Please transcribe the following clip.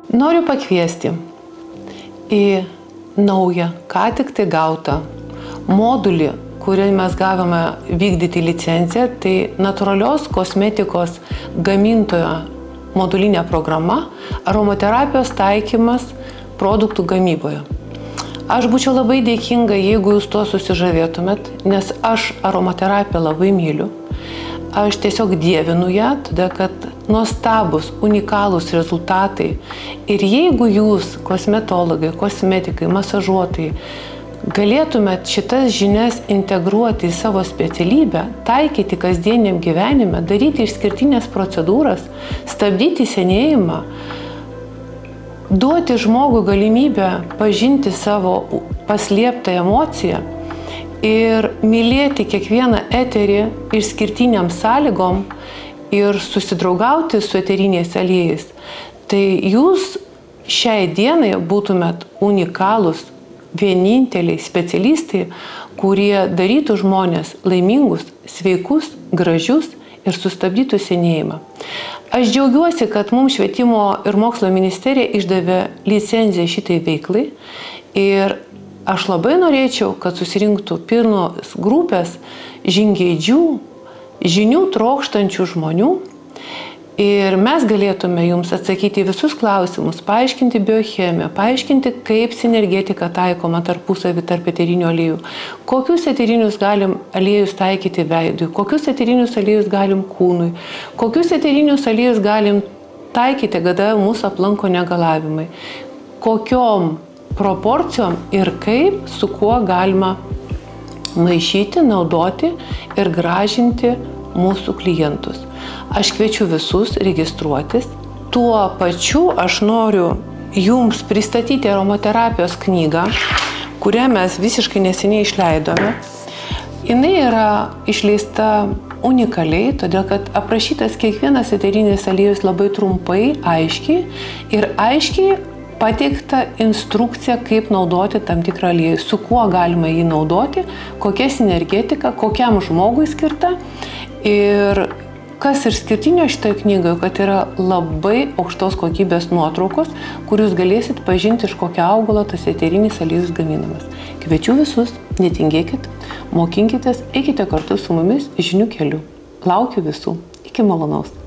Noriu pakviesti į naują, ką tik tai gautą modulį, kurį mes gavome vykdyti licenciją, tai natūralios kosmetikos gamintojo modulinė programa aromaterapijos taikymas produktų gamyboje. Aš būčiau labai dėkinga, jeigu jūs to susižavėtumėt, nes aš aromaterapiją labai myliu. Aš tiesiog dievinu ją, todėl kad nuostabus, unikalūs rezultatai. Ir jeigu jūs, kosmetologai, kosmetikai, masažuotojai, galėtumėt šitas žinias integruoti į savo specialybę, taikyti kasdieniam gyvenime, daryti išskirtinės procedūras, stabdyti senėjimą, duoti žmogui galimybę pažinti savo paslėptą emociją ir mylėti kiekvieną eterį išskirtiniam sąlygom ir susidraugauti su eteriniais aliejais, tai jūs šiai dienai būtumėt unikalūs, vieninteliai specialistai, kurie darytų žmonės laimingus, sveikus, gražius ir sustabdytų senėjimą. Aš džiaugiuosi, kad mums Švietimo ir mokslo ministerija išdavė licenciją šitai veiklai ir aš labai norėčiau, kad susirinktų pirmos grupės žingeidžių, žinių trokštančių žmonių ir mes galėtume jums atsakyti visus klausimus, paaiškinti biochemiją, paaiškinti, kaip sinergetika taikoma tarpusavy tarp eterinių aliejų, kokius eterinius galim aliejus taikyti veidui, kokius eterinius aliejus galim kūnui, kokius eterinius aliejus galim taikyti, kada mūsų aplanko negalavimai, kokiom proporcijom ir kaip, su kuo galima maišyti, naudoti ir gražinti mūsų klientus. Aš kviečiu visus registruotis. Tuo pačiu aš noriu jums pristatyti aromaterapijos knygą, kurią mes visiškai neseniai išleidome. Jis yra išleista unikaliai, todėl kad aprašytas kiekvienas eterinis aliejus labai trumpai, aiškiai ir aiškiai pateikta instrukcija, kaip naudoti tam tikrą aliejų, su kuo galima jį naudoti, kokia sinergetika, kokiam žmogui skirta. Ir kas ir skirtinio šitoje knygoje, kad yra labai aukštos kokybės nuotraukos, kur jūs galėsit pažinti, iš kokio augalo tas eterinis aliejus gaminamas. Kviečiu visus, netingėkit, mokinkitės, eikite kartu su mumis žinių keliu. Laukiu visų. Iki malonaus.